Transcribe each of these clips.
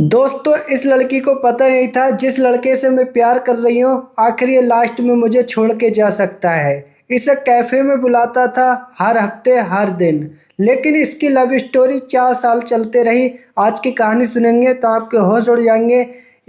दोस्तों, इस लड़की को पता नहीं था जिस लड़के से मैं प्यार कर रही हूँ आखिर ये लास्ट में मुझे छोड़ के जा सकता है। इसे कैफे में बुलाता था हर हफ्ते हर दिन, लेकिन इसकी लव स्टोरी 4 साल चलते रही। आज की कहानी सुनेंगे तो आपके होश उड़ जाएंगे।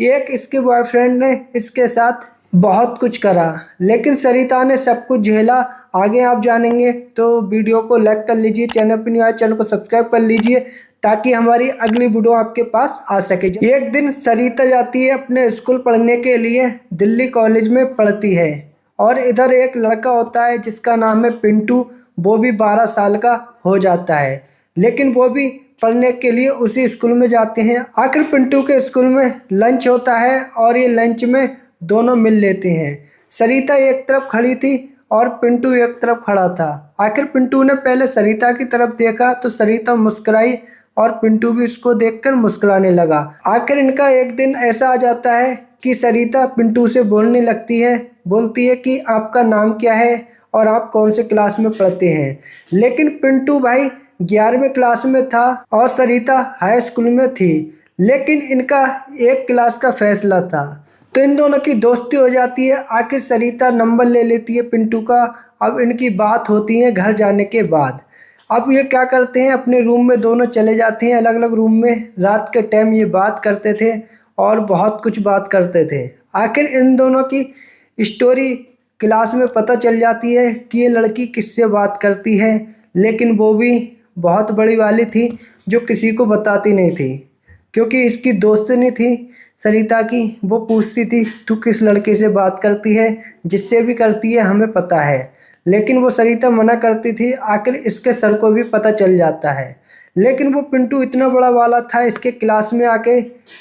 एक इसके बॉयफ्रेंड ने इसके साथ बहुत कुछ करा, लेकिन सरिता ने सब कुछ झेला। आगे आप जानेंगे, तो वीडियो को लाइक कर लीजिए, चैनल पर न्यू आए चैनल को सब्सक्राइब कर लीजिए ताकि हमारी अगली वीडियो आपके पास आ सके। एक दिन सरिता जाती है अपने स्कूल पढ़ने के लिए, दिल्ली कॉलेज में पढ़ती है। और इधर एक लड़का होता है जिसका नाम है पिंटू। वो भी 12 साल का हो जाता है, लेकिन वो भी पढ़ने के लिए उसी स्कूल में जाते हैं। आखिर पिंटू के स्कूल में लंच होता है और ये लंच में दोनों मिल लेते हैं। सरिता एक तरफ खड़ी थी और पिंटू एक तरफ खड़ा था। आखिर पिंटू ने पहले सरिता की तरफ देखा तो सरिता मुस्कुराई और पिंटू भी उसको देखकर मुस्कुराने लगा। आखिर इनका एक दिन ऐसा आ जाता है कि सरिता पिंटू से बोलने लगती है, बोलती है कि आपका नाम क्या है और आप कौन से क्लास में पढ़ते हैं। लेकिन पिंटू भाई 11वीं क्लास में था और सरिता हाई स्कूल में थी, लेकिन इनका एक क्लास का फैसला था, तो इन दोनों की दोस्ती हो जाती है। आखिर सरिता नंबर ले लेती है पिंटू का। अब इनकी बात होती है घर जाने के बाद। अब ये क्या करते हैं, अपने रूम में दोनों चले जाते हैं, अलग अलग रूम में। रात के टाइम ये बात करते थे और बहुत कुछ बात करते थे। आखिर इन दोनों की स्टोरी क्लास में पता चल जाती है कि ये लड़की किससे बात करती है, लेकिन वो भी बहुत बड़ी वाली थी जो किसी को बताती नहीं थी, क्योंकि इसकी दोस्त नहीं थी सरिता की। वो पूछती थी तू किस लड़के से बात करती है, जिससे भी करती है हमें पता है, लेकिन वो सरिता मना करती थी। आखिर इसके सर को भी पता चल जाता है, लेकिन वो पिंटू इतना बड़ा वाला था, इसके क्लास में आके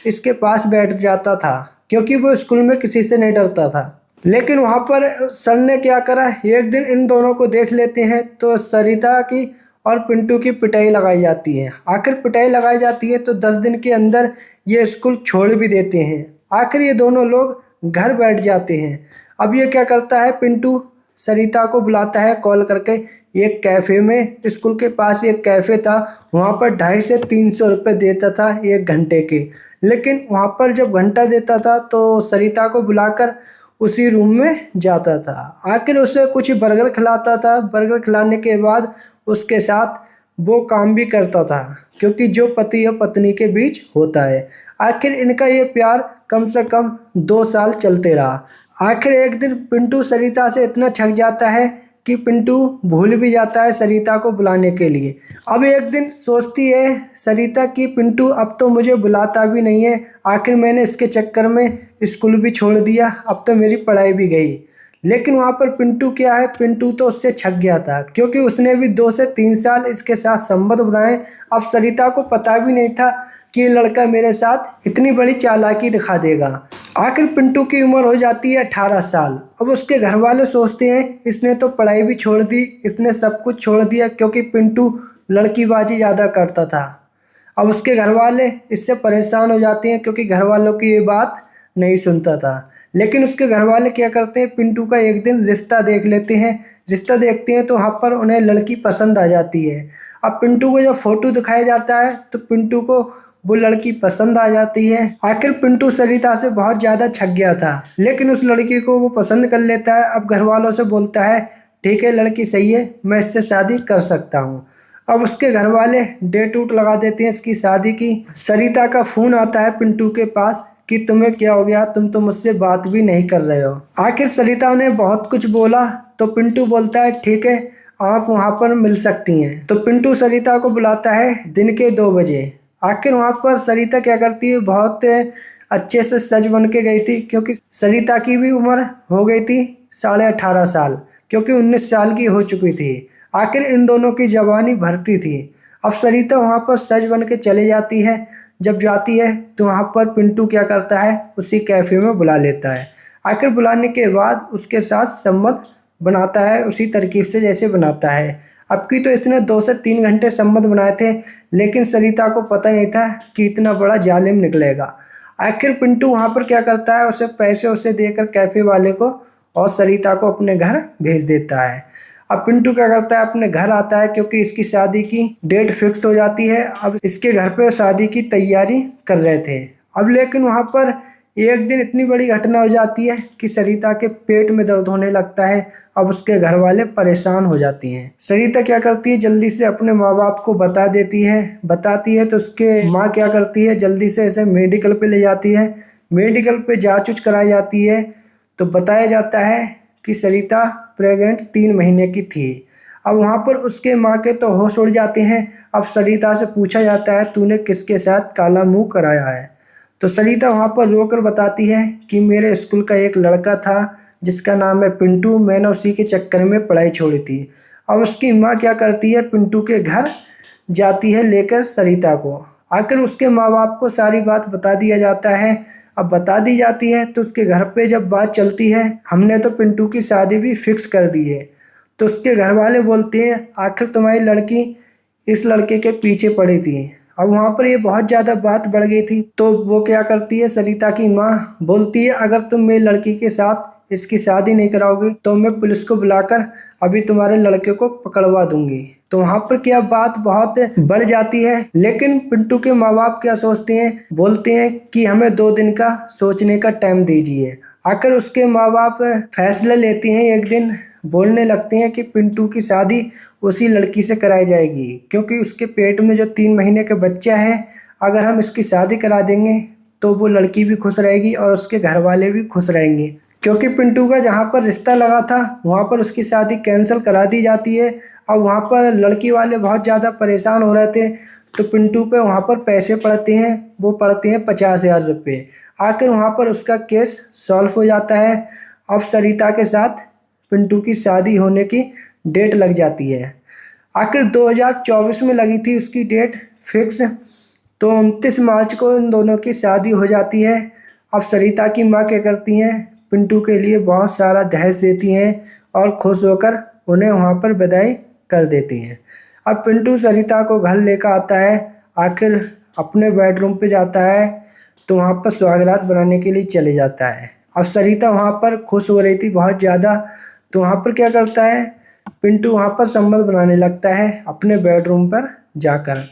इसके पास बैठ जाता था, क्योंकि वो स्कूल में किसी से नहीं डरता था। लेकिन वहाँ पर सर ने क्या करा, एक दिन इन दोनों को देख लेते हैं तो सरिता की और पिंटू की पिटाई लगाई जाती है। आखिर पिटाई लगाई जाती है तो 10 दिन के अंदर ये स्कूल छोड़ भी देते हैं। आखिर ये दोनों लोग घर बैठ जाते हैं। अब ये क्या करता है, पिंटू सरिता को बुलाता है कॉल करके एक कैफ़े में। स्कूल के पास एक कैफ़े था, वहाँ पर 250 से 300 रुपये देता था 1 घंटे के। लेकिन वहाँ पर जब घंटा देता था तो सरिता को बुलाकर उसी रूम में जाता था। आखिर उसे कुछ बर्गर खिलाता था। बर्गर खिलाने के बाद उसके साथ वो काम भी करता था, क्योंकि जो पति और पत्नी के बीच होता है। आखिर इनका ये प्यार कम से कम 2 साल चलते रहा। आखिर एक दिन पिंटू सरिता से इतना छक जाता है कि पिंटू भूल भी जाता है सरिता को बुलाने के लिए। अब एक दिन सोचती है सरिता कि पिंटू अब तो मुझे बुलाता भी नहीं है, आखिर मैंने इसके चक्कर में स्कूल भी छोड़ दिया, अब तो मेरी पढ़ाई भी गई। लेकिन वहाँ पर पिंटू क्या है, पिंटू तो उससे छक गया था, क्योंकि उसने भी 2 से 3 साल इसके साथ संबंध बनाए। अब सरिता को पता भी नहीं था कि ये लड़का मेरे साथ इतनी बड़ी चालाकी दिखा देगा। आखिर पिंटू की उम्र हो जाती है 18 साल। अब उसके घर वाले सोचते हैं इसने तो पढ़ाई भी छोड़ दी, इसने सब कुछ छोड़ दिया, क्योंकि पिंटू लड़कीबाजी ज़्यादा करता था। अब उसके घर वाले इससे परेशान हो जाते हैं, क्योंकि घर वालों की ये बात नहीं सुनता था। लेकिन उसके घर वाले क्या करते हैं, पिंटू का एक दिन रिश्ता देख लेते हैं। रिश्ता देखते हैं तो वहाँ पर उन्हें लड़की पसंद आ जाती है। अब पिंटू को जब फोटो दिखाया जाता है तो पिंटू को वो लड़की पसंद आ जाती है। आखिर पिंटू सरिता से बहुत ज़्यादा छक गया था, लेकिन उस लड़की को वो पसंद कर लेता है। अब घर वालों से बोलता है ठीक है लड़की सही है, मैं इससे शादी कर सकता हूँ। अब उसके घर वाले डेट उट लगा देते हैं इसकी शादी की। सरिता का फ़ोन आता है पिंटू के पास कि तुम्हें क्या हो गया, तुम तो मुझसे बात भी नहीं कर रहे हो। आखिर सरिता ने बहुत कुछ बोला तो पिंटू बोलता है ठीक है आप वहाँ पर मिल सकती हैं। तो पिंटू सरिता को बुलाता है दिन के 2 बजे। आखिर वहाँ पर सरिता क्या करती है, बहुत अच्छे से सज बन के गई थी, क्योंकि सरिता की भी उम्र हो गई थी 18.5 साल, क्योंकि 19 साल की हो चुकी थी। आखिर इन दोनों की जवानी भरती थी। अब सरिता वहाँ पर सज बन के चली जाती है। जब जाती है तो वहाँ पर पिंटू क्या करता है, उसी कैफ़े में बुला लेता है। आखिर बुलाने के बाद उसके साथ संबंध बनाता है उसी तरकीब से जैसे बनाता है। अब की तो इसने 2 से 3 घंटे संबंध बनाए थे, लेकिन सरिता को पता नहीं था कि इतना बड़ा जालिम निकलेगा। आखिर पिंटू वहाँ पर क्या करता है, उसे पैसे उसे देकर कैफ़े वाले को और सरिता को अपने घर भेज देता है। अब पिंटू क्या करता है, अपने घर आता है, क्योंकि इसकी शादी की डेट फिक्स हो जाती है। अब इसके घर पे शादी की तैयारी कर रहे थे अब लेकिन वहाँ पर एक दिन इतनी बड़ी घटना हो जाती है कि सरिता के पेट में दर्द होने लगता है। अब उसके घर वाले परेशान हो जाती हैं। सरिता क्या करती है, जल्दी से अपने माँ बाप को बताती है तो उसके माँ क्या करती है, जल्दी से इसे मेडिकल पे ले जाती है। मेडिकल पे जांच उच कराई जाती है तो बताया जाता है कि सरिता प्रेग्नेंट 3 महीने की थी। अब वहाँ पर उसके माँ के तो होश उड़ जाते हैं। अब सरिता से पूछा जाता है, तूने किसके साथ काला मुंह कराया है? तो सरिता वहाँ पर रोकर बताती है कि मेरे स्कूल का एक लड़का था जिसका नाम है पिंटू, मैंने उसी के चक्कर में पढ़ाई छोड़ी थी। अब उसकी माँ क्या करती है, पिंटू के घर जाती है लेकर सरिता को। आकर उसके माँ बाप को सारी बात बता दिया जाता है। अब बता दी जाती है तो उसके घर पे जब बात चलती है, हमने तो पिंटू की शादी भी फिक्स कर दी है। तो उसके घर वाले बोलते हैं, आखिर तुम्हारी लड़की इस लड़के के पीछे पड़ी थी। अब वहाँ पर ये बहुत ज़्यादा बात बढ़ गई थी तो वो क्या करती है, सरिता की माँ बोलती है, अगर तुम मेरी लड़की के साथ इसकी शादी नहीं कराओगे तो मैं पुलिस को बुलाकर अभी तुम्हारे लड़के को पकड़वा दूंगी। तो वहाँ पर क्या बात बहुत बढ़ जाती है। लेकिन पिंटू के माँ बाप क्या सोचते हैं, बोलते हैं कि हमें 2 दिन का सोचने का टाइम दीजिए। आकर उसके माँ बाप फैसला लेते हैं। एक दिन बोलने लगते हैं कि पिंटू की शादी उसी लड़की से कराई जाएगी, क्योंकि उसके पेट में जो 3 महीने का बच्चा है, अगर हम इसकी शादी करा देंगे तो वो लड़की भी खुश रहेगी और उसके घर वाले भी खुश रहेंगे। क्योंकि पिंटू का जहाँ पर रिश्ता लगा था वहाँ पर उसकी शादी कैंसिल करा दी जाती है। अब वहाँ पर लड़की वाले बहुत ज़्यादा परेशान हो रहे थे तो पिंटू पे वहाँ पर पैसे पड़ते हैं, वो पड़ते हैं 50,000 रुपये। आखिर वहाँ पर उसका केस सॉल्व हो जाता है। अब सरिता के साथ पिंटू की शादी होने की डेट लग जाती है। आखिर 2024 में लगी थी उसकी डेट फिक्स। तो 29 मार्च को इन दोनों की शादी हो जाती है। अब सरिता की माँ क्या करती हैं, पिंटू के लिए बहुत सारा दहेज देती हैं और खुश होकर उन्हें वहाँ पर विदाई कर देती हैं। अब पिंटू सरिता को घर लेकर आता है। आखिर अपने बेडरूम पे जाता है तो वहाँ पर सुहागरात बनाने के लिए चले जाता है। अब सरिता वहाँ पर खुश हो रही थी बहुत ज़्यादा, तो वहाँ पर क्या करता है, पिंटू वहाँ पर संबंध बनाने लगता है अपने बेडरूम पर जाकर।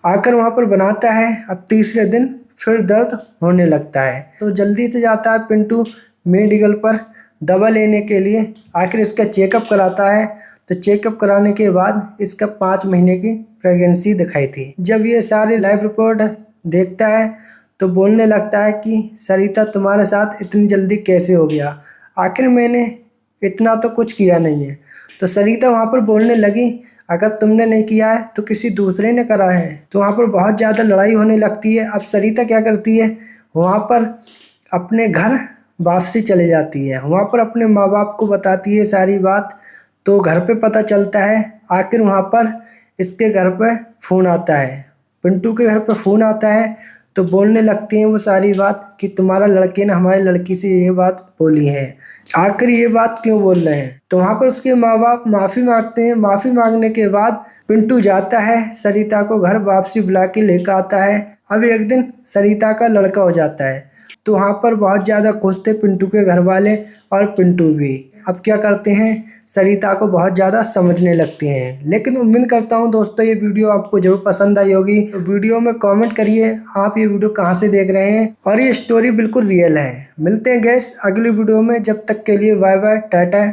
आकर वहाँ पर बनाता है। अब तीसरे दिन फिर दर्द होने लगता है तो जल्दी से जाता है पिंटू मेडिकल पर दवा लेने के लिए। आखिर इसका चेकअप कराता है तो चेकअप कराने के बाद इसका 5 महीने की प्रेगनेंसी दिखाई थी। जब ये सारी लाइव रिपोर्ट देखता है तो बोलने लगता है कि सरिता तुम्हारे साथ इतनी जल्दी कैसे हो गया, आखिर मैंने इतना तो कुछ किया नहीं है। तो सरिता वहाँ पर बोलने लगी, अगर तुमने नहीं किया है तो किसी दूसरे ने करा है। तो वहाँ पर बहुत ज़्यादा लड़ाई होने लगती है। अब सरिता क्या करती है, वहाँ पर अपने घर वापसी चले जाती है। वहाँ पर अपने माँ बाप को बताती है सारी बात। तो घर पे पता चलता है। आखिर वहाँ पर इसके घर पे फ़ोन आता है, पिंटू के घर पे फ़ोन आता है तो बोलने लगती हैं वो सारी बात कि तुम्हारा लड़के ने हमारी लड़की से ये बात बोली है। आखिर ये बात क्यों बोल रहे हैं? तो वहाँ पर उसके माँ बाप माफ़ी मांगते हैं। माफ़ी मांगने के बाद पिंटू जाता है, सरिता को घर वापसी बुला के लेकर आता है। अब एक दिन सरिता का लड़का हो जाता है तो वहाँ पर बहुत ज़्यादा खुश थे पिंटू के घर वाले और पिंटू भी। अब क्या करते हैं, सरिता को बहुत ज़्यादा समझने लगते हैं। लेकिन उम्मीद करता हूँ दोस्तों ये वीडियो आपको जरूर पसंद आई होगी। तो वीडियो में कमेंट करिए आप ये वीडियो कहाँ से देख रहे हैं और ये स्टोरी बिल्कुल रियल है। मिलते हैं गैस अगली वीडियो में, जब तक के लिए बाय बाय टाटा।